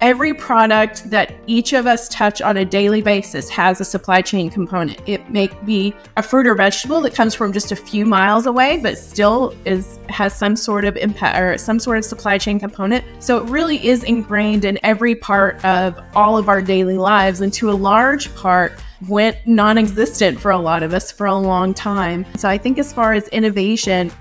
Every product that each of us touch on a daily basis has a supply chain component. It may be a fruit or vegetable that comes from just a few miles away, but still has some sort of impact or some sort of supply chain component. So it really is ingrained in every part of all of our daily lives, and to a large part went non-existent for a lot of us for a long time. So I think as far as innovation,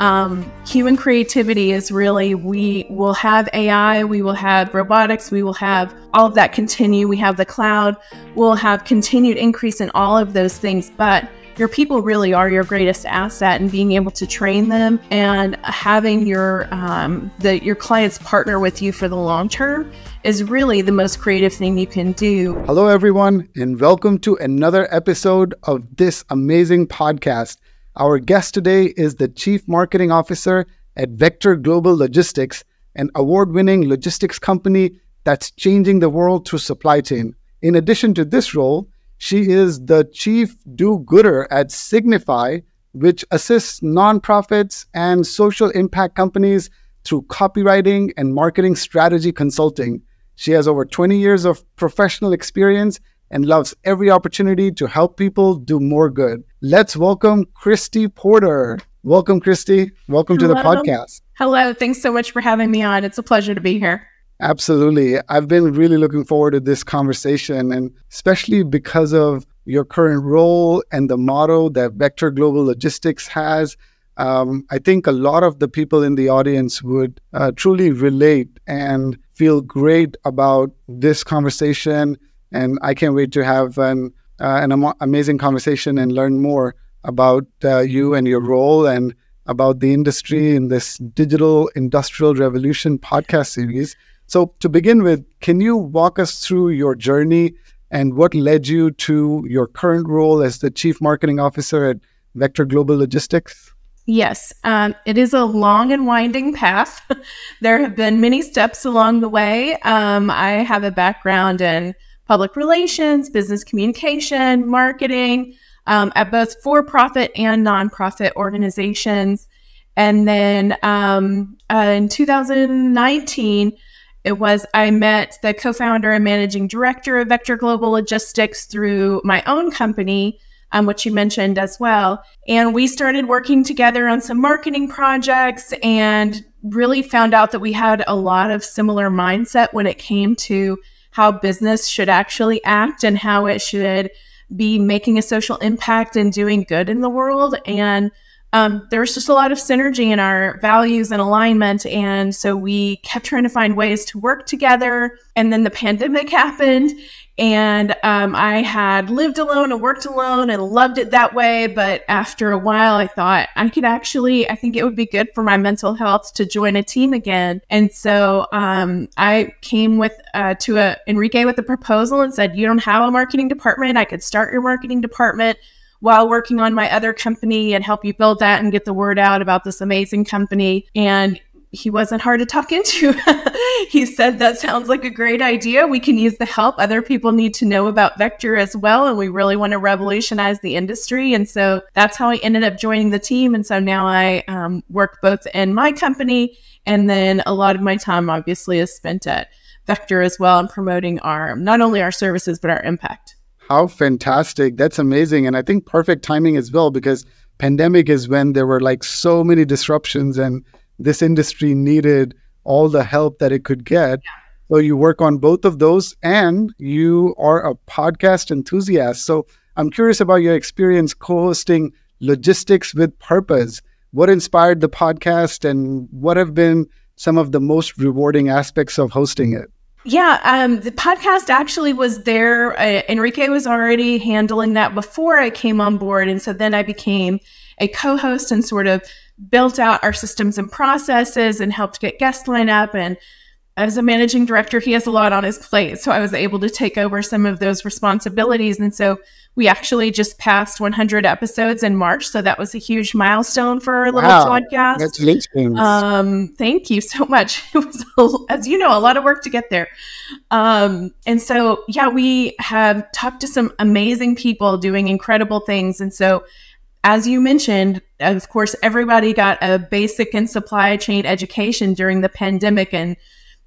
human creativity is really, we will have AI, we will have robotics, we will have all of that continue. We have the cloud, we'll have continued increase in all of those things, but your people really are your greatest asset, and being able to train them and having your clients partner with you for the long term is really the most creative thing you can do. Hello, everyone, and welcome to another episode of this amazing podcast. Our guest today is the Chief Marketing Officer at Vector Global Logistics, an award-winning logistics company that's changing the world through supply chain. In addition to this role, she is the Chief Do-Gooder at Signify, which assists nonprofits and social impact companies through copywriting and marketing strategy consulting. She has over 20 years of professional experience and loves every opportunity to help people do more good. Let's welcome Kristi Porter. Welcome, Kristi. Welcome to the podcast. Hello. Thanks so much for having me on. It's a pleasure to be here. Absolutely. I've been really looking forward to this conversation, and especially because of your current role and the motto that Vector Global Logistics has. I think a lot of the people in the audience would truly relate and feel great about this conversation. And I can't wait to have an amazing conversation and learn more about you and your role and about the industry in this Digital Industrial Revolution podcast series. So to begin with, can you walk us through your journey and what led you to your current role as the Chief Marketing Officer at Vector Global Logistics? Yes, it is a long and winding path. There have been many steps along the way. I have a background in public relations, business communication, marketing, at both for-profit and nonprofit organizations. And then in 2019, I met the co-founder and managing director of Vector Global Logistics through my own company, which you mentioned as well. And we started working together on some marketing projects and really found out that we had a lot of similar mindset when it came to how business should actually act and how it should be making a social impact and doing good in the world. And there's just a lot of synergy in our values and alignment. And so we kept trying to find ways to work together. And then the pandemic happened. And I had lived alone and worked alone and loved it that way. But after a while, I thought I think it would be good for my mental health to join a team again. And so I came to Enrique with a proposal and said, you don't have a marketing department. I could start your marketing department while working on my other company and help you build that and get the word out about this amazing company. And he wasn't hard to talk into. He said, that sounds like a great idea. We can use the help. Other people need to know about Vector as well. And we really want to revolutionize the industry. And so that's how I ended up joining the team. And so now I work both in my company, and then a lot of my time obviously is spent at Vector as well and promoting not only our services, but our impact. How fantastic. That's amazing. And I think perfect timing as well, because pandemic is when there were like so many disruptions and this industry needed all the help that it could get. So you work on both of those, and you are a podcast enthusiast. So I'm curious about your experience co-hosting Logistics with Purpose. What inspired the podcast, and what have been some of the most rewarding aspects of hosting it? Yeah, the podcast actually was there. Enrique was already handling that before I came on board. And so then I became a co-host and sort of built out our systems and processes and helped get guest lineup. And as a managing director, he has a lot on his plate. So I was able to take over some of those responsibilities. And so we actually just passed 100 episodes in March. So that was a huge milestone for our little podcast. Congratulations. Thank you so much. It was, as you know, a lot of work to get there. And so, yeah, we have talked to some amazing people doing incredible things. And so, as you mentioned, of course, everybody got a basic and supply chain education during the pandemic. And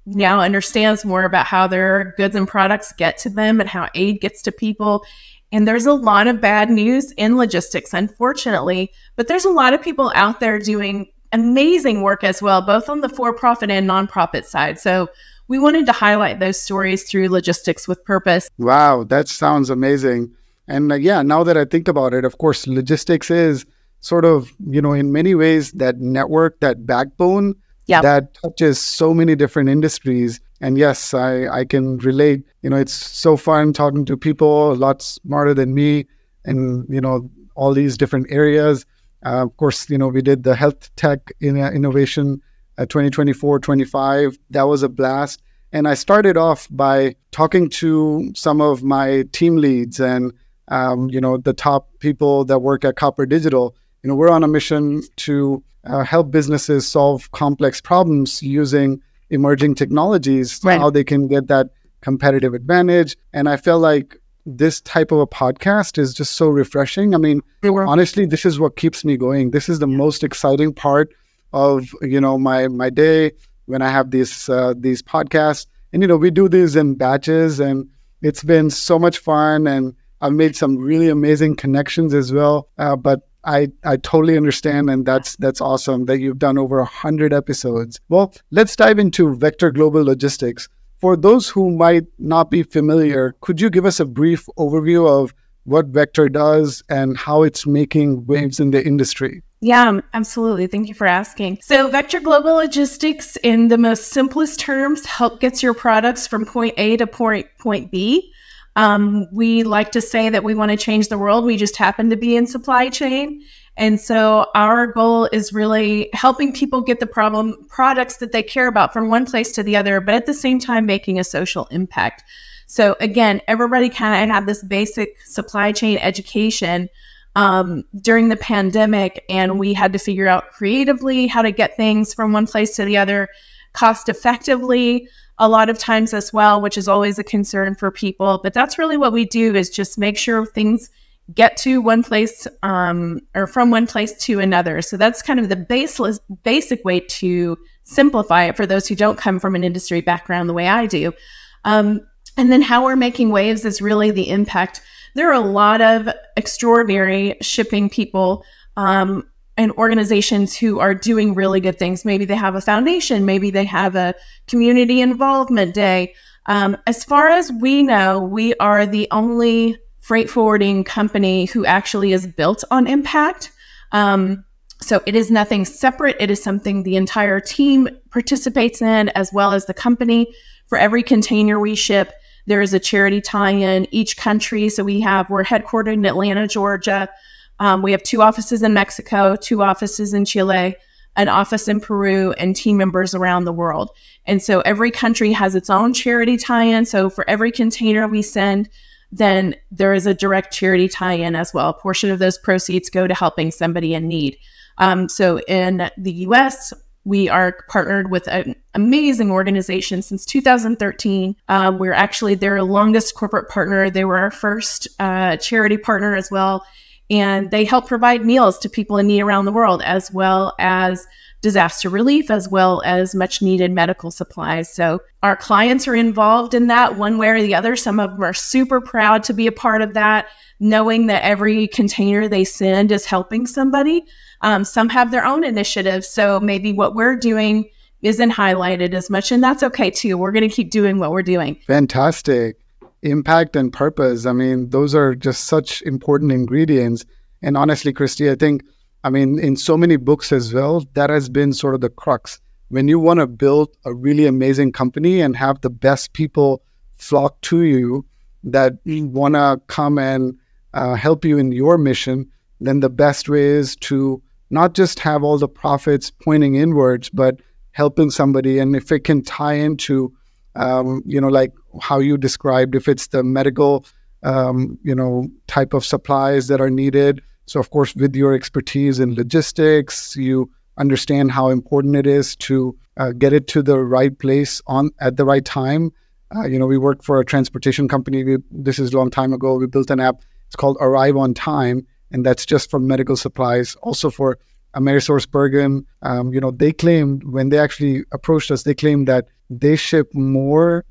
now understands more about how their goods and products get to them and how aid gets to people. And there's a lot of bad news in logistics, unfortunately, but there's a lot of people out there doing amazing work as well, both on the for-profit and nonprofit side. So we wanted to highlight those stories through Logistics with Purpose. Wow, that sounds amazing. And yeah, now that I think about it, of course, logistics is sort of, in many ways that network, that backbone that touches so many different industries. And yes, I can relate. It's so fun talking to people a lot smarter than me and, all these different areas. Of course, we did the health tech innovation 2024-25. That was a blast. And I started off by talking to some of my team leads and, the top people that work at Copper Digital. We're on a mission to help businesses solve complex problems using emerging technologies, how they can get that competitive advantage. And I felt like this type of a podcast is just so refreshing. I mean, honestly, this is what keeps me going. This is the most exciting part of, my day when I have these podcasts. And, we do these in batches, and it's been so much fun. And I've made some really amazing connections as well. But I totally understand, and that's awesome that you've done over 100 episodes. Well, let's dive into Vector Global Logistics. For those who might not be familiar, could you give us a brief overview of what Vector does and how it's making waves in the industry? Yeah, absolutely. Thank you for asking. So Vector Global Logistics, in the most simplest terms, help get your products from point A to point B. We like to say that we want to change the world. We just happen to be in supply chain. And so our goal is really helping people get the products that they care about from one place to the other, but at the same time, making a social impact. So again, everybody kind of had this basic supply chain education during the pandemic, and we had to figure out creatively how to get things from one place to the other cost effectively, a lot of times as well, which is always a concern for people. But that's really what we do, is just make sure things get to one place or from one place to another. So that's kind of the basic way to simplify it for those who don't come from an industry background the way I do. And then how we're making waves is really the impact. There are a lot of extraordinary shipping people and organizations who are doing really good things. Maybe they have a foundation, maybe they have a community involvement day. As far as we know, we are the only freight forwarding company who actually is built on impact. So it is nothing separate. It is something the entire team participates in, as well as the company. For every container we ship, there is a charity tie-in each country. So we're headquartered in Atlanta, Georgia. We have 2 offices in Mexico, 2 offices in Chile, an office in Peru, and team members around the world. And so every country has its own charity tie-in. So for every container we send, then there is a direct charity tie-in as well. A portion of those proceeds go to helping somebody in need. So in the US, we are partnered with an amazing organization since 2013. We're actually their longest corporate partner. They were our first charity partner as well. And they help provide meals to people in need around the world, as well as disaster relief, as well as much needed medical supplies. So our clients are involved in that one way or the other. Some of them are super proud to be a part of that, knowing that every container they send is helping somebody. Some have their own initiatives. So maybe what we're doing isn't highlighted as much, and that's okay too. We're going to keep doing what we're doing. Fantastic. Impact and purpose. I mean, those are just such important ingredients. And honestly, Kristi, I think, in so many books as well, that has been sort of the crux. When you want to build a really amazing company and have the best people flock to you that want to come and help you in your mission, then the best way is to not just have all the profits pointing inwards, but helping somebody. And if it can tie into, like how you described, if it's the medical, type of supplies that are needed. So of course, with your expertise in logistics, you understand how important it is to get it to the right place at the right time. We work for a transportation company. This is a long time ago. We built an app. It's called Arrive on Time. And that's just for medical supplies, also for AmerisourceBergen, they claimed when they actually approached us, they claimed that they ship more,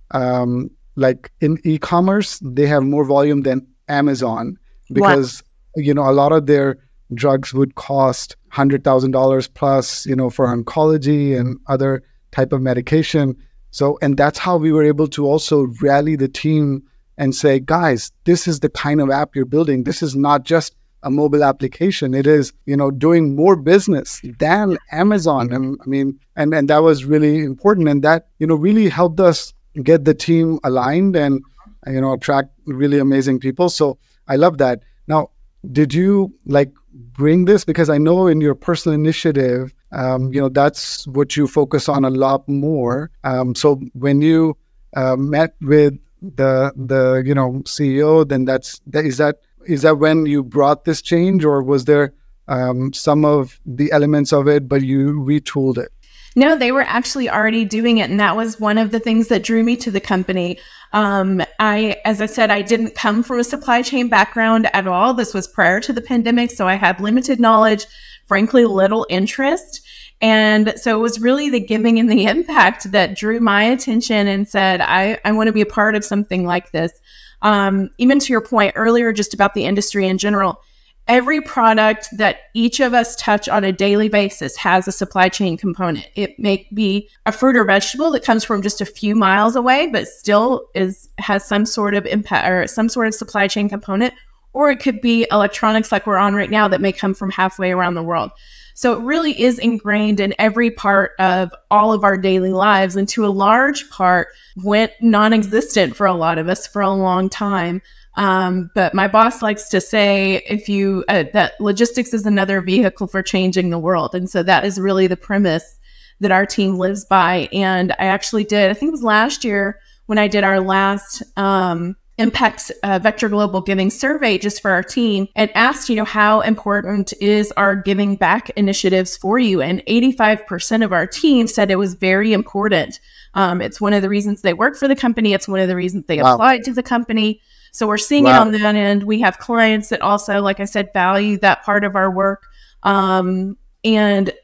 like in e-commerce, they have more volume than Amazon because, a lot of their drugs would cost $100,000 plus, for oncology and other type of medication. So, and that's how we were able to also rally the team and say, guys, this is the kind of app you're building. This is not just a mobile application. It is, doing more business than Amazon. And that was really important. And that, really helped us get the team aligned and, attract really amazing people. So I love that. Now, did you bring this? Because I know in your personal initiative, that's what you focus on a lot more. So when you met with the CEO, then is that when you brought this change, or was there some of the elements of it, but you retooled it? No, they were actually already doing it. And that was one of the things that drew me to the company. As I said, I didn't come from a supply chain background at all. This was prior to the pandemic. So I had limited knowledge, frankly, little interest. And so it was really the giving and the impact that drew my attention and said, I want to be a part of something like this. Even to your point earlier, just about the industry in general, every product that each of us touch on a daily basis has a supply chain component. It may be a fruit or vegetable that comes from just a few miles away, but still has some sort of impact or some sort of supply chain component, or it could be electronics like we're on right now that may come from halfway around the world. So it really is ingrained in every part of all of our daily lives, and to a large part went non-existent for a lot of us for a long time. But my boss likes to say, that logistics is another vehicle for changing the world. And so that is really the premise that our team lives by. And I actually did, I think it was last year when I did our last, Impact Vector Global Giving Survey just for our team, and asked, how important is our giving back initiatives for you? And 85% of our team said it was very important. It's one of the reasons they work for the company. It's one of the reasons they applied to the company. So we're seeing it on that end. We have clients that also, like I said, value that part of our work. And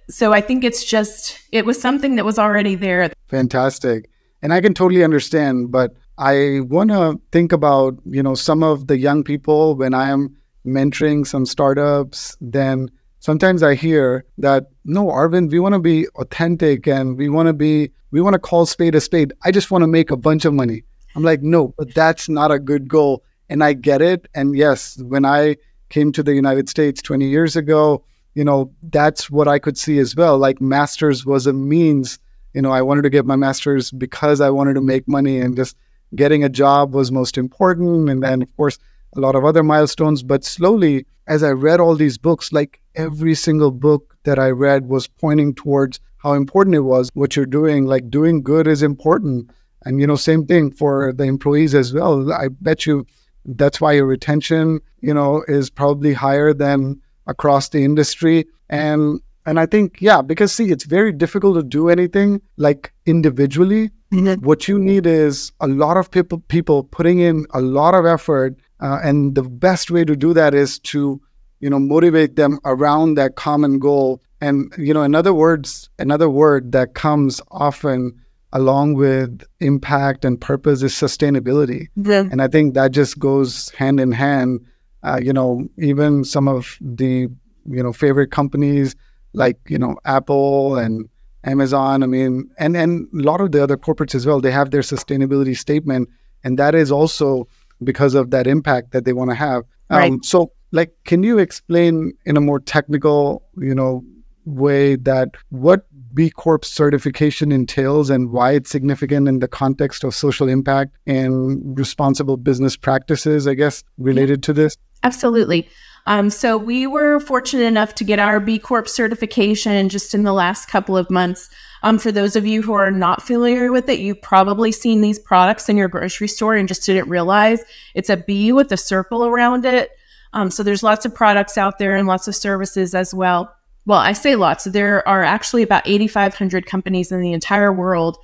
so I think it was something that was already there. Fantastic. And I can totally understand, but I want to think about, some of the young people when I am mentoring some startups, then sometimes I hear that, no, Arvind, we want to be authentic and we want to call spade a spade. I just want to make a bunch of money. I'm like, no, but that's not a good goal. And I get it. And yes, when I came to the United States 20 years ago, that's what I could see as well. Like master's was a means, I wanted to get my master's because I wanted to make money, and just getting a job was most important. And then of course, a lot of other milestones. But slowly, as I read all these books, like every single book that I read was pointing towards how important it was what you're doing. Like doing good is important. And, same thing for the employees as well. I bet you that's why your retention, is probably higher than across the industry. And I think, because see, it's very difficult to do anything like individually. Mm-hmm. What you need is a lot of people putting in a lot of effort. And the best way to do that is to, motivate them around that common goal. And, another word that comes often along with impact and purpose is sustainability. Yeah. And I think that just goes hand in hand. Even some of the, favorite companies like, Apple and Amazon, and a lot of the other corporates as well, they have their sustainability statement. And that is also because of that impact that they want to have. Right. So can you explain in a more technical, way that what B Corp certification entails and why it's significant in the context of social impact and responsible business practices, I guess, related to this? Absolutely. So we were fortunate enough to get our B Corp certification just in the last couple of months. For those of you who are not familiar with it, you've probably seen these products in your grocery store and just didn't realize it's a B with a circle around it. So there's lots of products out there and lots of services as well. Well, I say lots. There are actually about 8,500 companies in the entire world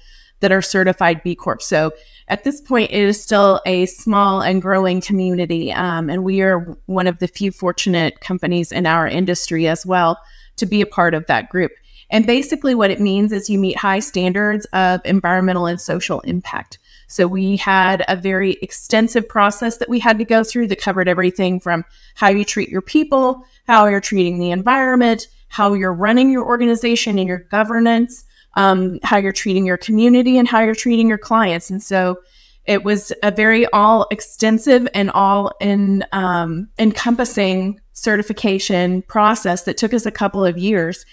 that are certified B Corp. So at this point, it is still a small and growing community. And we are one of the few fortunate companies in our industry as well to be a part of that group. And basically what it means is you meet high standards of environmental and social impact. So we had a very extensive process that we had to go through that covered everything from how you treat your people, how you're treating the environment, how you're running your organization and your governance, how you're treating your community, and how you're treating your clients. And so it was a very all extensive and all encompassing certification process that took us a couple of years.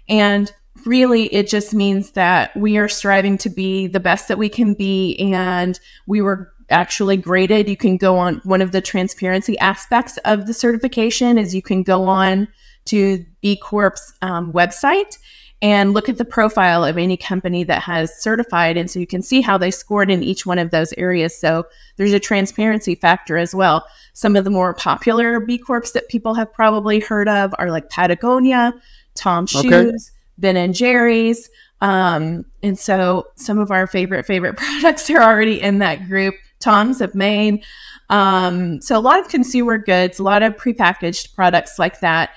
And really, it just means that we are striving to be the best that we can be. And we were actually graded. You can go on, one of the transparency aspects of the certification is you can go on to B Corp's website and look at the profile of any company that has certified. And so you can see how they scored in each one of those areas. So there's a transparency factor as well. Some of the more popular B Corps that people have probably heard of are like Patagonia, Tom's Shoes, Ben and Jerry's. And so some of our favorite products are already in that group. Tom's of Maine. So a lot of consumer goods, a lot of prepackaged products like that.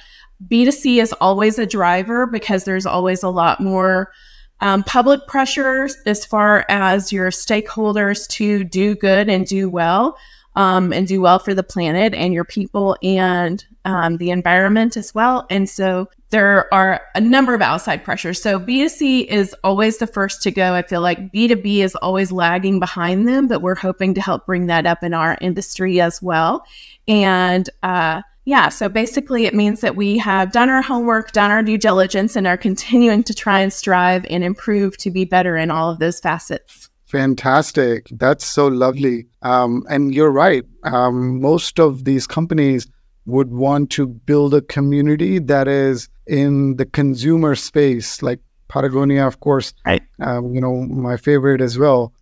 B2C is always a driver because there's always a lot more public pressure as far as your stakeholders to do good and do well for the planet and your people and the environment as well. And so there are a number of outside pressures. So B2C is always the first to go. I feel like B2B is always lagging behind them, but we're hoping to help bring that up in our industry as well. And so basically it means that we have done our homework, done our due diligence, and are continuing to try and strive and improve to be better in all of those facets. Fantastic. That's so lovely. And you're right. Most of these companies would want to build a community that is in the consumer space, like Patagonia, of course, right. My favorite as well.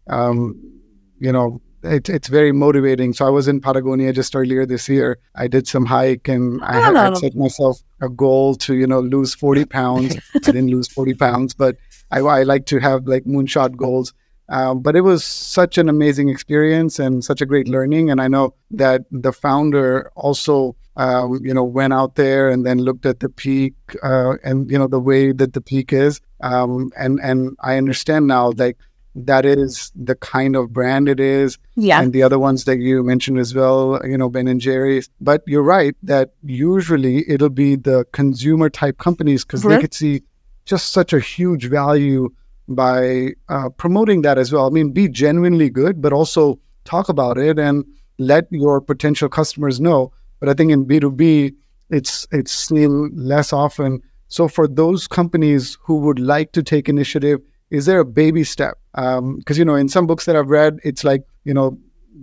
It's very motivating. So I was in Patagonia just earlier this year. I did some hike and I had set myself a goal to, lose 40 pounds. I didn't lose 40 pounds, but I like to have like moonshot goals. But it was such an amazing experience and such a great learning. And I know that the founder also, went out there and then looked at the peak and, the way that the peak is. And I understand now, like, that is the kind of brand it is. Yeah. And the other ones that you mentioned as well, Ben and Jerry's. But you're right that usually it'll be the consumer type companies because they could see just such a huge value by promoting that as well. I mean, be genuinely good, but also talk about it and let your potential customers know. But I think in B2B, it's seen less often. So for those companies who would like to take initiative, is there a baby step? Because, in some books that I've read, it's like,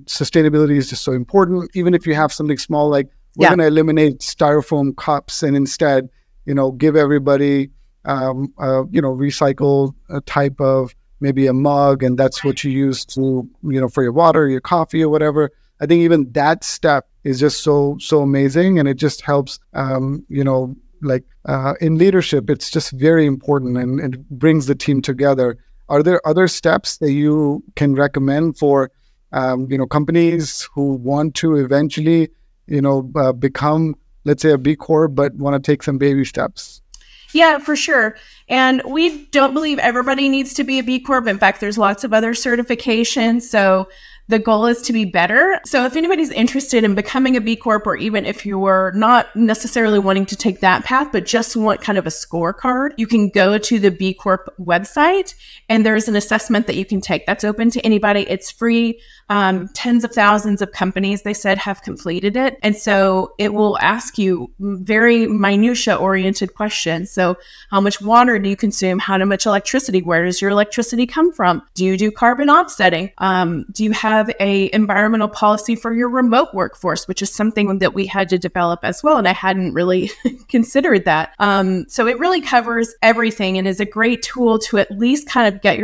sustainability is just so important. Even if you have something small, like we're going to eliminate styrofoam cups and instead, give everybody, recycle a type of maybe a mug, and that's what you use to, for your water, your coffee or whatever. I think even that step is just so amazing. And it just helps, in leadership, it's just very important and it brings the team together. Are there other steps that you can recommend for, companies who want to eventually, become, let's say, a B Corp, but want to take some baby steps? Yeah, for sure. And we don't believe everybody needs to be a B Corp. In fact, there's lots of other certifications. So the goal is to be better. So if anybody's interested in becoming a B Corp, or even if you're not necessarily wanting to take that path, but just want kind of a scorecard, you can go to the B Corp website and there's an assessment that you can take. That's open to anybody. It's free. Tens of thousands of companies, they said, have completed it. And so it will ask you very minutia oriented questions. So how much water do you consume? How much electricity? Where does your electricity come from? Do you do carbon offsetting? Do you have a environmental policy for your remote workforce, which is something that we had to develop as well. And I hadn't really considered that. So it really covers everything and is a great tool to at least kind of get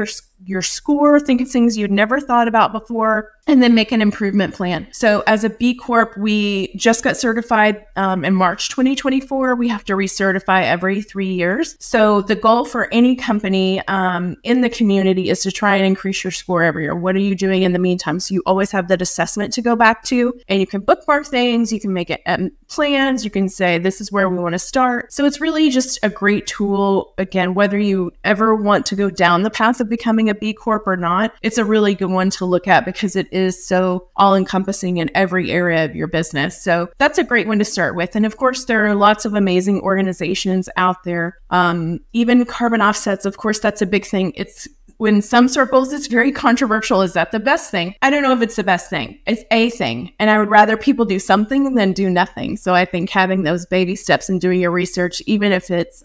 your score, think of things you'd never thought about before, and then make an improvement plan. So as a B Corp, we just got certified in March 2024. We have to recertify every 3 years. So the goal for any company in the community is to try and increase your score every year. What are you doing in the meantime? So you always have that assessment to go back to, and you can bookmark things, you can make it plans, you can say, this is where we want to start. So it's really just a great tool. Again, whether you ever want to go down the path of becoming a B Corp or not, it's a really good one to look at because it is so all-encompassing in every area of your business. So that's a great one to start with. And of course, there are lots of amazing organizations out there. Even carbon offsets, of course, that's a big thing. It's in some circles, it's very controversial. Is that the best thing? I don't know if it's the best thing. It's a thing. And I would rather people do something than do nothing. So I think having those baby steps and doing your research, even if it's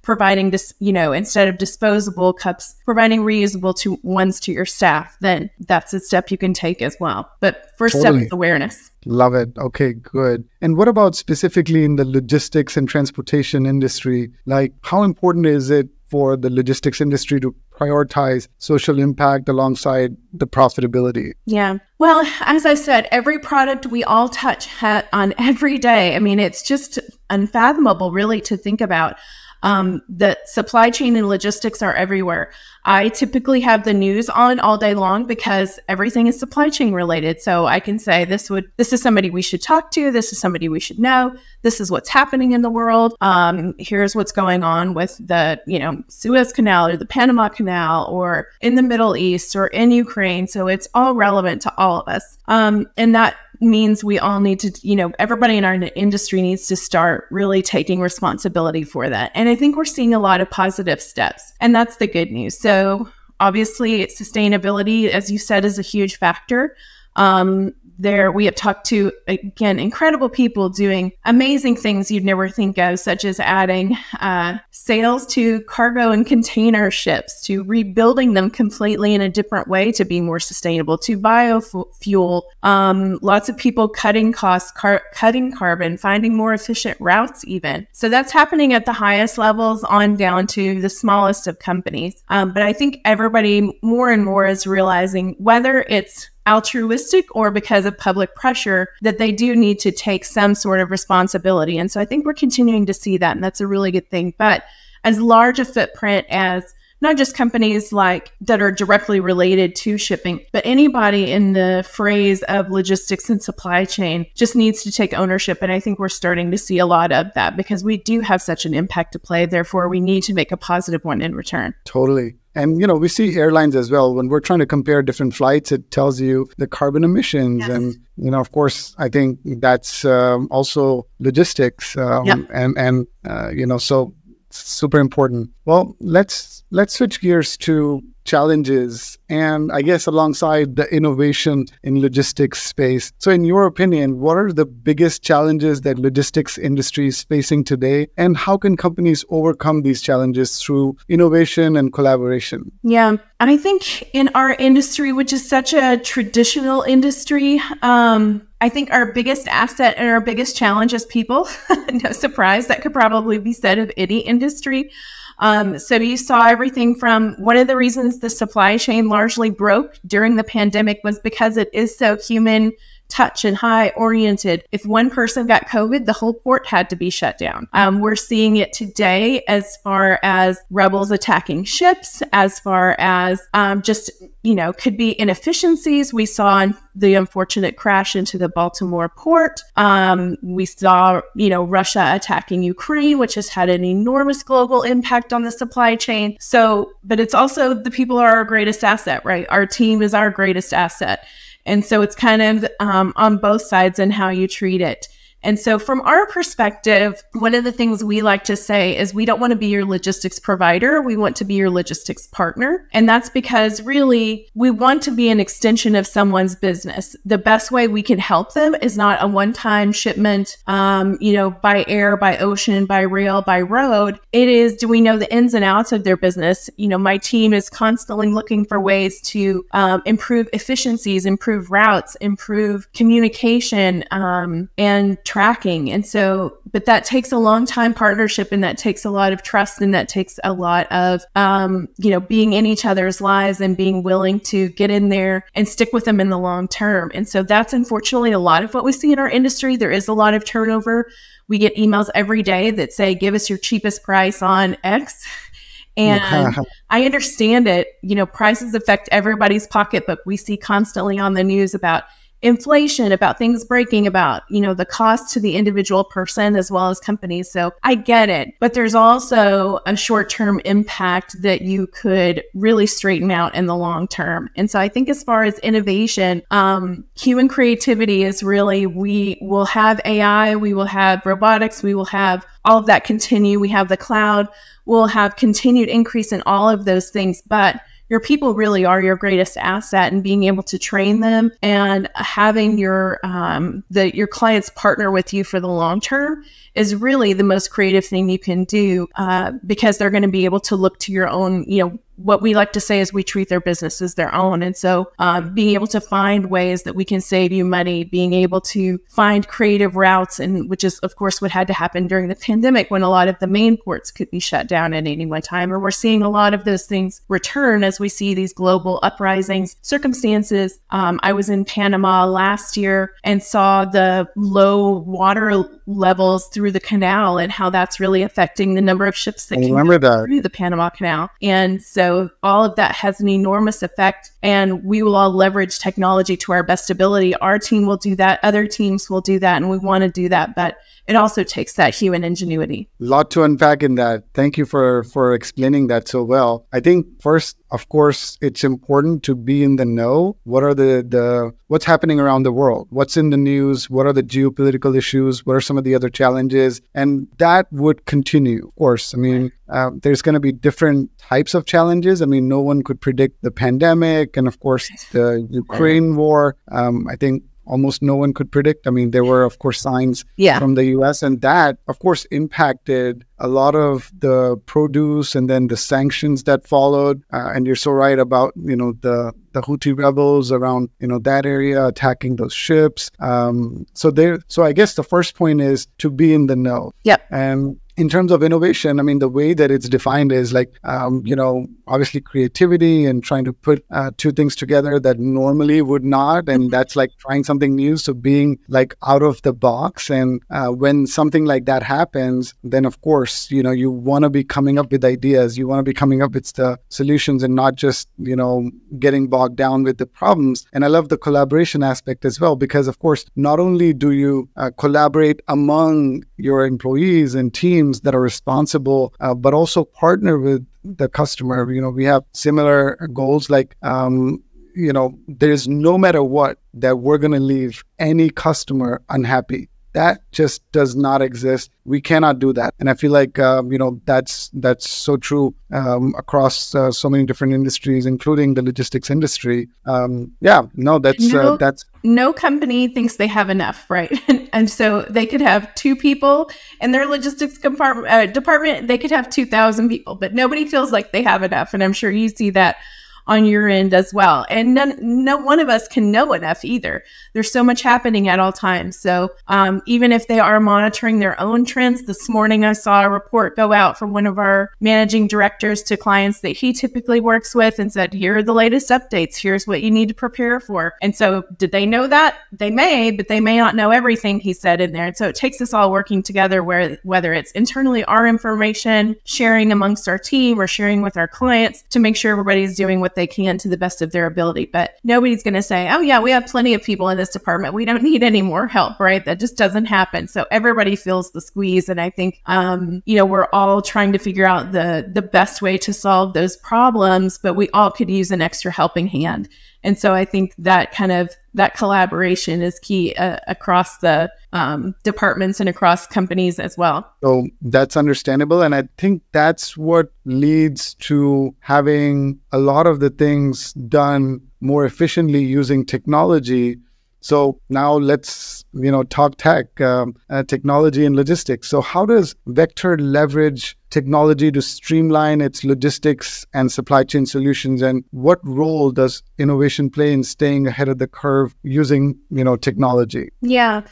providing this, instead of disposable cups, providing reusable ones to your staff, then that's a step you can take as well. But first step is awareness. Love it. Okay, good. And what about specifically in the logistics and transportation industry? Like, how important is it for the logistics industry to prioritize social impact alongside the profitability? Yeah. Well, as I said, every product we all touch on every day. I mean, it's just unfathomable really to think about. The supply chain and logistics are everywhere. I typically have the news on all day long because everything is supply chain related. So I can say this is somebody we should talk to. This is somebody we should know. This is what's happening in the world. Here's what's going on with the, Suez Canal or the Panama Canal or in the Middle East or in Ukraine. So it's all relevant to all of us. And that means we all need to, everybody in our industry needs to start really taking responsibility for that. And I think we're seeing a lot of positive steps, and that's the good news. So obviously sustainability, as you said, is a huge factor. There we have talked to, again, incredible people doing amazing things you'd never think of, such as adding sails to cargo and container ships, to rebuilding them completely in a different way to be more sustainable, to biofuel. Lots of people cutting costs, cutting carbon, finding more efficient routes even. So that's happening at the highest levels on down to the smallest of companies. But I think everybody more and more is realizing, whether it's altruistic or because of public pressure, that they do need to take some sort of responsibility. And so I think we're continuing to see that, and that's a really good thing. But as large a footprint as not just companies that are directly related to shipping, but anybody in the phrase of logistics and supply chain just needs to take ownership. And I think we're starting to see a lot of that because we do have such an impact to play. Therefore, we need to make a positive one in return. Totally. And, we see airlines as well. When we're trying to compare different flights, it tells you the carbon emissions. Yes. And, of course, I think that's also logistics. So super important. Well, let's switch gears to challenges, and I guess alongside the innovation in logistics space. So in your opinion, what are the biggest challenges that logistics industry is facing today, and how can companies overcome these challenges through innovation and collaboration? Yeah, I think in our industry, which is such a traditional industry, I think our biggest asset and our biggest challenge is people. No surprise, that could probably be said of any industry. So you saw everything from one of the reasons the supply chain largely broke during the pandemic was because it is so human touch and high oriented. If one person got COVID, the whole port had to be shut down. We're seeing it today as far as rebels attacking ships, as far as could be inefficiencies. We saw the unfortunate crash into the Baltimore port. We saw, Russia attacking Ukraine, which has had an enormous global impact on the supply chain. So, but it's also the people are our greatest asset, right? Our team is our greatest asset. And so it's kind of on both sides and how you treat it. And so from our perspective, one of the things we like to say is we don't want to be your logistics provider. We want to be your logistics partner. And that's because really we want to be an extension of someone's business. The best way we can help them is not a one-time shipment, by air, by ocean, by rail, by road. It is, do we know the ins and outs of their business? My team is constantly looking for ways to improve efficiencies, improve routes, improve communication, and tracking. And so, but that takes a long time partnership, and that takes a lot of trust, and that takes a lot of, being in each other's lives and being willing to get in there and stick with them in the long term. And so that's unfortunately a lot of what we see in our industry. There is a lot of turnover. We get emails every day that say, give us your cheapest price on X. And I understand it. Prices affect everybody's pocketbook. We see constantly on the news about inflation, about things breaking, about, the cost to the individual person as well as companies. So I get it, but there's also a short-term impact that you could really straighten out in the long term. And so I think as far as innovation, human creativity is really, we will have AI, we will have robotics, we will have all of that continue. We have the cloud, we'll have continued increase in all of those things, but your people really are your greatest asset, and being able to train them and having your clients partner with you for the long term is really the most creative thing you can do, because they're going to be able to look to your own, what we like to say is we treat their business as their own. And so being able to find ways that we can save you money, being able to find creative routes, and which is, of course, what had to happen during the pandemic when a lot of the main ports could be shut down at any one time. Or we're seeing a lot of those things return as we see these global uprisings circumstances. I was in Panama last year and saw the low water levels through the canal and how that's really affecting the number of ships that can go through the Panama Canal. And so all of that has an enormous effect, and we will all leverage technology to our best ability. Our team will do that. Other teams will do that. And we want to do that. But it also takes that human ingenuity. A lot to unpack in that. Thank you for explaining that so well. I think first, of course, it's important to be in the know. What are what's happening around the world? What's in the news? What are the geopolitical issues? What are some of the other challenges? And that would continue, of course. I mean, there's going to be different types of challenges. I mean, no one could predict the pandemic and, of course, the Ukraine war. I think almost no one could predict. I mean, there were, of course, signs from the US, and that, of course, impacted a lot of the produce and then the sanctions that followed. And you're so right about, the Houthi rebels around, that area attacking those ships. So I guess the first point is to be in the know. Yep. And in terms of innovation, I mean, the way that it's defined is like, obviously creativity and trying to put two things together that normally would not. And that's like trying something new. So being like out of the box. And when something like that happens, then of course, you want to be coming up with ideas. You want to be coming up with the solutions and not just, getting bogged down with the problems. And I love the collaboration aspect as well, because of course, not only do you collaborate among your employees and teams that are responsible, but also partner with the customer. We have similar goals, like, there's no matter what that we're going to leave any customer unhappy. That just does not exist. We cannot do that. And I feel like, that's so true across so many different industries, including the logistics industry. That's no company thinks they have enough, right? And so they could have 2 people in their logistics department. They could have 2,000 people, but nobody feels like they have enough. And I'm sure you see that on your end as well. And no one of us can know enough either. There's so much happening at all times. So even if they are monitoring their own trends, this morning I saw a report go out from one of our managing directors to clients that he typically works with and said, here are the latest updates. Here's what you need to prepare for. And so did they know that? They may, but they may not know everything he said in there. And so it takes us all working together, whether it's internally our information, sharing amongst our team, or sharing with our clients to make sure everybody's doing what they can to the best of their ability. But nobody's going to say, oh yeah, we have plenty of people in this department. We don't need any more help, right? That just doesn't happen. So everybody feels the squeeze. And I think, we're all trying to figure out the best way to solve those problems, but we all could use an extra helping hand. And so I think that that collaboration is key across the departments and across companies as well. So that's understandable. And I think that's what leads to having a lot of the things done more efficiently using technology, So now let's, talk technology and logistics. So how does Vector leverage technology to streamline its logistics and supply chain solutions? And what role does innovation play in staying ahead of the curve using, technology? Yeah.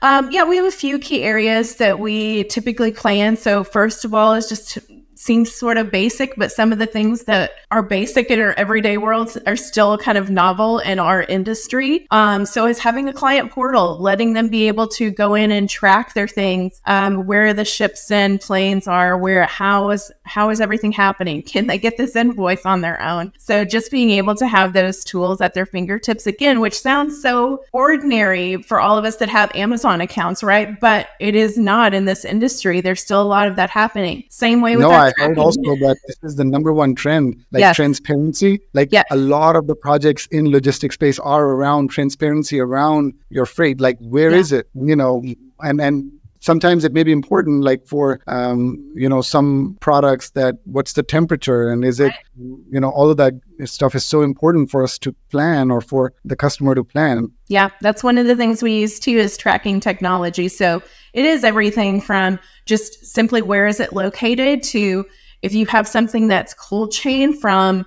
We have a few key areas that we typically play in. So first of all is just seems sort of basic, but some of the things that are basic in our everyday worlds are still kind of novel in our industry. So is having a client portal, letting them be able to go in and track their things, where the ships and planes are, how is everything happening? Can they get this invoice on their own? So just being able to have those tools at their fingertips again, which sounds so ordinary for all of us that have Amazon accounts, right? But it is not in this industry. There's still a lot of that happening. Same way with I heard also that this is the number one trend, transparency. A lot of the projects in logistics space are around transparency around your freight. Like, where is it? And sometimes it may be important, like for, some products that what's the temperature and is it, all of that stuff is so important for us to plan or for the customer to plan. Yeah, that's one of the things we use too is tracking technology. So it is everything from just simply where is it located to if you have something that's cold chain from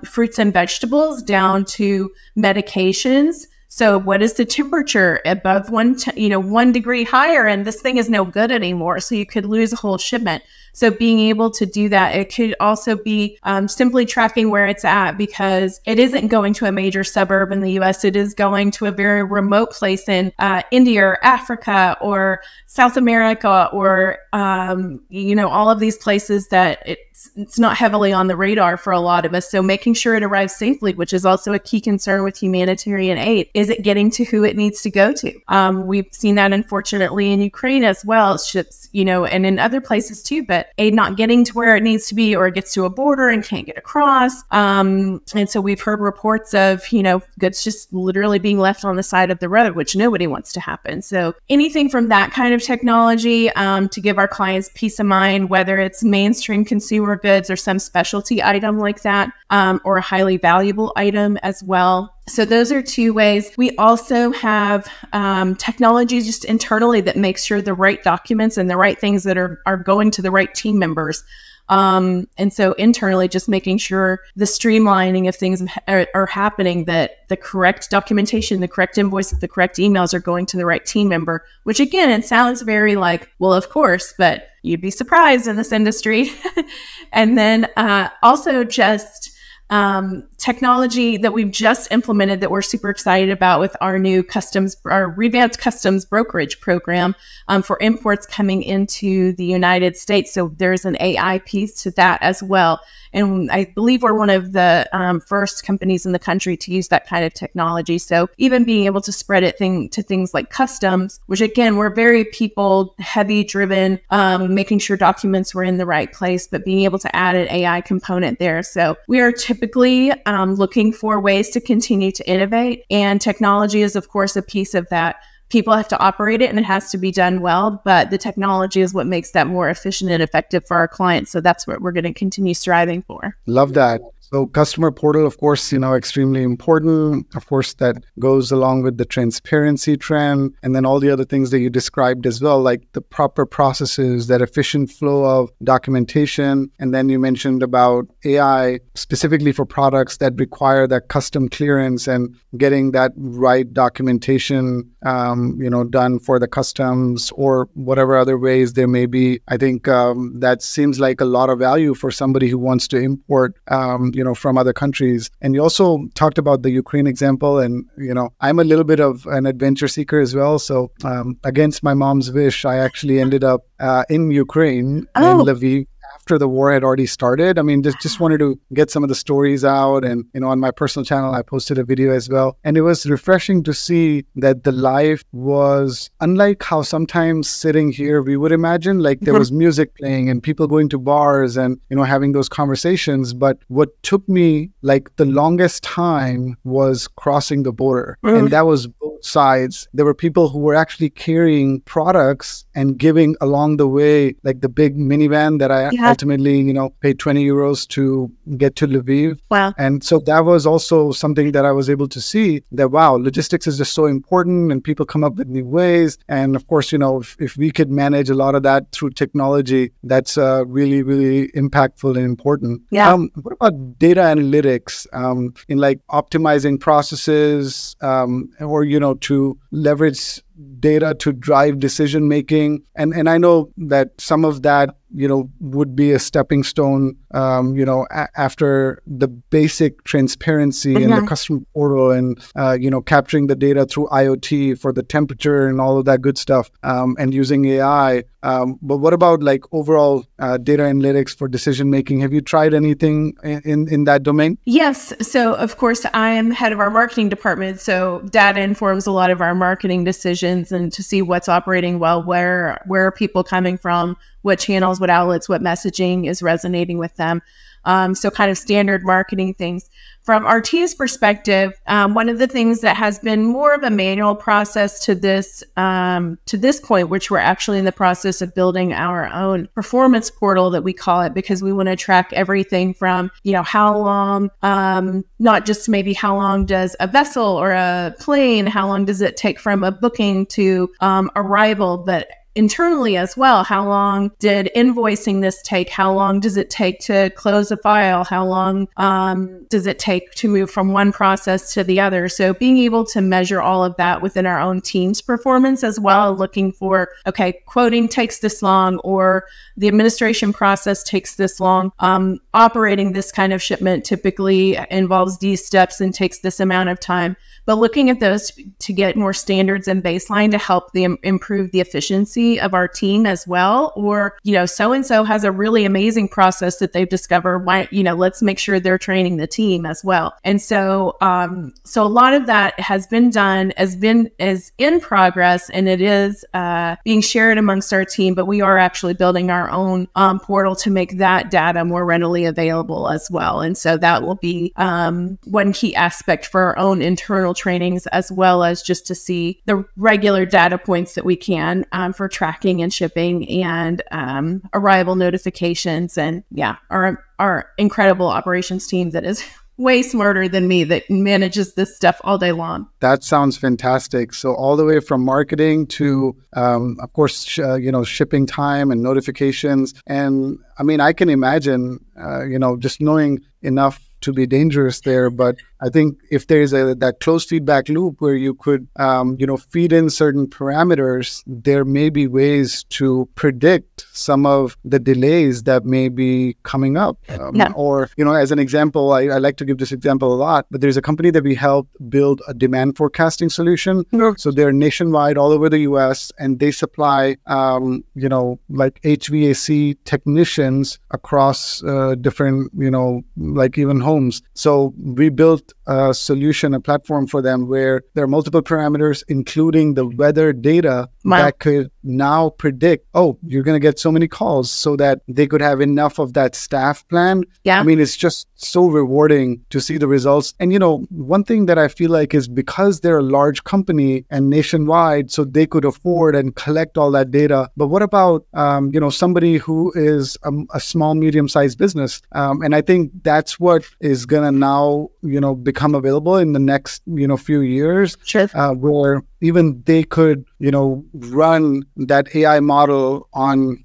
fruits and vegetables down to medications. So what is the temperature above 1 degree higher? And this thing is no good anymore. So you could lose a whole shipment. So being able to do that, it could also be simply tracking where it's at, because it isn't going to a major suburb in the US. It is going to a very remote place in India or Africa or South America or, all of these places that it's not heavily on the radar for a lot of us. So making sure it arrives safely, which is also a key concern with humanitarian aid. Is it getting to who it needs to go to? We've seen that, unfortunately, in Ukraine as well, ships, and in other places too, but aid not getting to where it needs to be, or it gets to a border and can't get across. And so we've heard reports of, goods just literally being left on the side of the road, which nobody wants to happen. So anything from that kind of technology to give our clients peace of mind, whether it's mainstream consumer goods or some specialty item like that, or a highly valuable item as well. So those are two ways. We also have technology just internally that makes sure the right documents and the right things that are going to the right team members. And so internally, just making sure the streamlining of things are happening, that the correct documentation, the correct invoice, the correct emails are going to the right team member, which again, it sounds very like, well, of course, but you'd be surprised in this industry. And then also just technology that we've just implemented that we're super excited about with our new our revamped customs brokerage program for imports coming into the United States. So there's an AI piece to that as well. And I believe we're one of the first companies in the country to use that kind of technology. So even being able to spread it to things like customs, which again, we're very people heavy driven, making sure documents were in the right place, but being able to add an AI component there. So we are typically looking for ways to continue to innovate. And technology is, of course, a piece of that. People have to operate it and it has to be done well, but the technology is what makes that more efficient and effective for our clients. So that's what we're going to continue striving for. Love that. So customer portal, of course, extremely important. Of course, that goes along with the transparency trend and then all the other things that you described as well, like the proper processes, that efficient flow of documentation. And then you mentioned about AI specifically for products that require that custom clearance and getting that right documentation, done for the customs or whatever other ways there may be. I think that seems like a lot of value for somebody who wants to import, from other countries. And you also talked about the Ukraine example. And, I'm a little bit of an adventure seeker as well. So against my mom's wish, I actually ended up in Ukraine, in Lviv, after the war had already started. I mean, just wanted to get some of the stories out. And, on my personal channel, I posted a video as well. And it was refreshing to see that the life was unlike how sometimes sitting here, we would imagine, like there was music playing and people going to bars and, having those conversations. But what took me like the longest time was crossing the border. And that was both both sides. There were people who were actually carrying products and giving along the way, like the big minivan that I ultimately, paid 20 euros to get to Lviv. Wow. And so that was also something that I was able to see that, wow, logistics is just so important and people come up with new ways. And of course, if we could manage a lot of that through technology, that's really, really impactful and important. Yeah. What about data analytics in like optimizing processes or, to leverage data to drive decision making? And I know that some of that, would be a stepping stone, after the basic transparency and the customer portal and, capturing the data through IoT for the temperature and all of that good stuff, and using AI. But what about like overall data analytics for decision making? Have you tried anything in that domain? Yes. So of course, I am head of our marketing department. So data informs a lot of our marketing decisions and to see what's operating well, where are people coming from, what channels, what outlets, what messaging is resonating with them. So kind of standard marketing things. From RT's perspective, one of the things that has been more of a manual process to this point, which we're actually in the process of building our own performance portal that we call it, because we want to track everything from, how long, not just maybe how long does a vessel or a plane, how long does it take from a booking to arrival, but internally as well. How long did invoicing this take? How long does it take to close a file? How long does it take to move from one process to the other? So being able to measure all of that within our own team's performance as well, looking for, okay, quoting takes this long, or the administration process takes this long. Operating this kind of shipment typically involves these steps and takes this amount of time. But looking at those to get more standards and baseline to help them improve the efficiency of our team as well. Or, so-and-so has a really amazing process that they've discovered. Why, let's make sure they're training the team as well. And so, so a lot of that has been done, is in progress, and it is being shared amongst our team, but we are actually building our own portal to make that data more readily available as well. And so that will be one key aspect for our own internal trainings, as well as just to see the regular data points that we can for tracking and shipping and arrival notifications. And our incredible operations team that is way smarter than me that manages this stuff all day long. That sounds fantastic. So all the way from marketing to, of course, shipping time and notifications. And I mean, I can imagine, just knowing enough to be dangerous there. But I think if there's that closed feedback loop where you could, feed in certain parameters, there may be ways to predict some of the delays that may be coming up. Or, as an example, I like to give this example a lot, but there's a company that we helped build a demand forecasting solution. So they're nationwide all over the US, and they supply, like HVAC technicians across different, like even homes. So we built a solution, a platform for them where there are multiple parameters, including the weather data that could now predict, you're going to get so many calls, so that they could have enough of that staff plan. I mean, it's just so rewarding to see the results. And, one thing that I feel like is because they're a large company and nationwide, so they could afford and collect all that data. But what about, somebody who is a small, medium-sized business? And I think that's what is going to now, become available in the next, few years, where even they could, run that AI model on,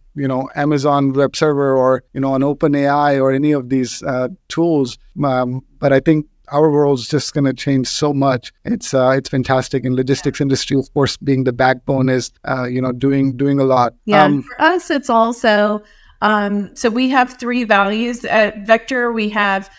Amazon Web Server or, on OpenAI or any of these tools. But I think our world's just going to change so much. It's fantastic. And logistics industry, of course, being the backbone is, doing a lot. For us, it's also, so we have 3 values at Vector. We have,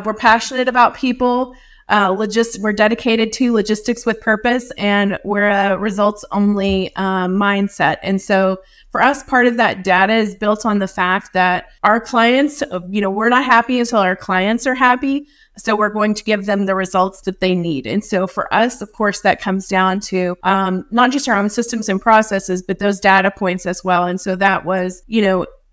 we're passionate about people. We're dedicated to logistics with purpose, and we're a results-only mindset. And so for us, part of that data is built on the fact that our clients, we're not happy until our clients are happy. So we're going to give them the results that they need. And so for us, of course, that comes down to not just our own systems and processes, but those data points as well. And so that was,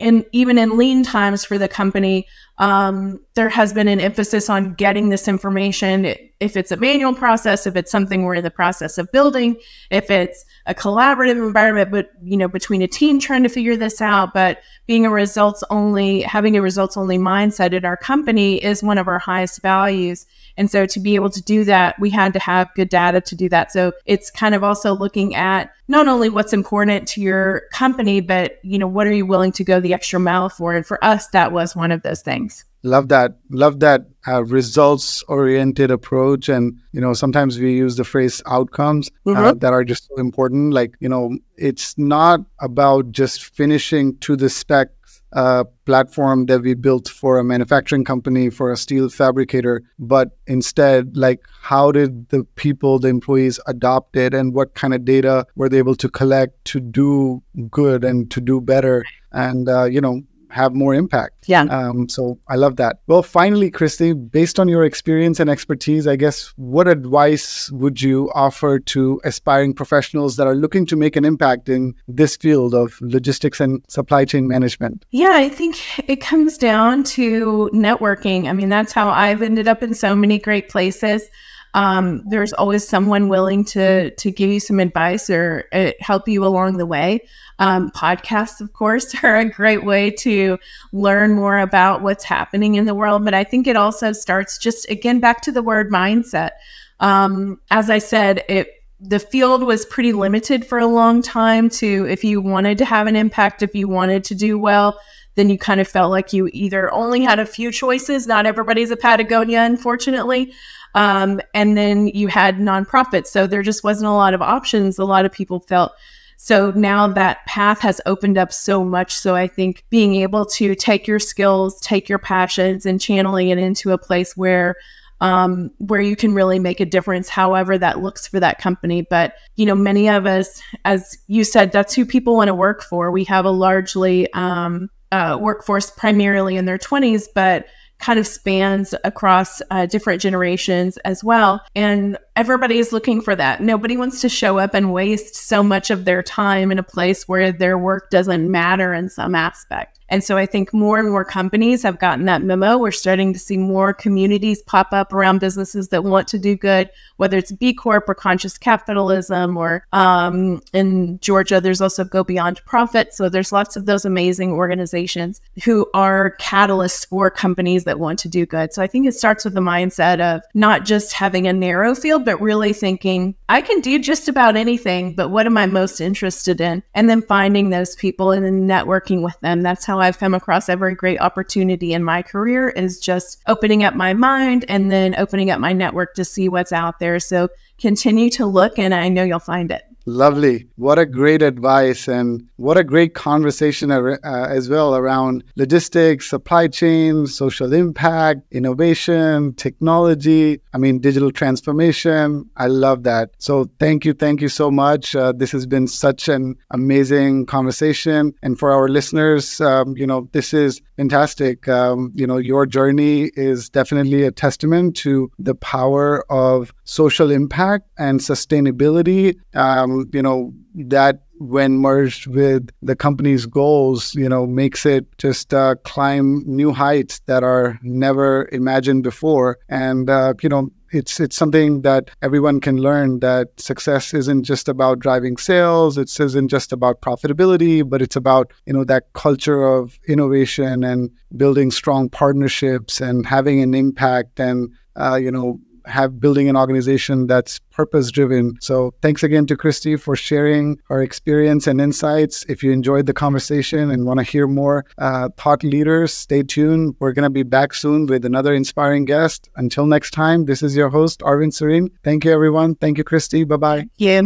even in lean times for the company, there has been an emphasis on getting this information. If it's a manual process, if it's something we're in the process of building, if it's a collaborative environment, but between a team trying to figure this out, but having a results only mindset at our company is one of our highest values. And so to be able to do that, we had to have good data to do that. So it's kind of also looking at not only what's important to your company, but, what are you willing to go the extra mile for? And for us, that was one of those things. Love that results-oriented approach. And, sometimes we use the phrase outcomes that are just so important. Like, it's not about just finishing to the spec platform that we built for a manufacturing company, for a steel fabricator, but instead, like, how did the employees adopt it, and what kind of data were they able to collect to do good and to do better and, have more impact. Yeah. So I love that. Well, finally, Kristi, based on your experience and expertise, I guess, what advice would you offer to aspiring professionals that are looking to make an impact in this field of logistics and supply chain management? Yeah, I think it comes down to networking. I mean, that's how I've ended up in so many great places. There's always someone willing to give you some advice or help you along the way. Podcasts, of course, are a great way to learn more about what's happening in the world. But I think it also starts just, again, back to the word mindset. As I said, the field was pretty limited for a long time to, if you wanted to have an impact, if you wanted to do well, then you kind of felt like you either only had a few choices. Not everybody's a Patagonia, unfortunately. And then you had nonprofits. So there just wasn't a lot of options. A lot of people felt. So now that path has opened up so much. So I think being able to take your skills, take your passions, and channeling it into a place where you can really make a difference, however that looks for that company. But, many of us, as you said, that's who people want to work for. We have a largely workforce primarily in their 20s, but kind of spans across different generations as well. And everybody is looking for that. Nobody wants to show up and waste so much of their time in a place where their work doesn't matter in some aspect. And so I think more and more companies have gotten that memo. We're starting to see more communities pop up around businesses that want to do good, whether it's B Corp or conscious capitalism, or in Georgia, there's also Go Beyond Profit. So there's lots of those amazing organizations who are catalysts for companies that want to do good. So I think it starts with the mindset of not just having a narrow field, but really thinking, I can do just about anything, but what am I most interested in? And then finding those people and then networking with them. That's how I've come across every great opportunity in my career, is just opening up my mind and then opening up my network to see what's out there. So continue to look, and I know you'll find it. Lovely. What a great advice, and what a great conversation as well around logistics, supply chain, social impact, innovation, technology, digital transformation. I love that. So thank you so much. This has been such an amazing conversation. And for our listeners, this is fantastic. Your journey is definitely a testament to the power of social impact and sustainability. That when merged with the company's goals, makes it just climb new heights that are never imagined before. And, it's something that everyone can learn, that success isn't just about driving sales. It isn't just about profitability, but it's about, that culture of innovation and building strong partnerships and having an impact and, building an organization that's purpose-driven. So thanks again to Kristi for sharing her experience and insights. If you enjoyed the conversation and want to hear more thought leaders, stay tuned. We're going to be back soon with another inspiring guest. Until next time, this is your host, Arvind Sarin. Thank you, everyone. Thank you, Kristi. Bye-bye. Yeah.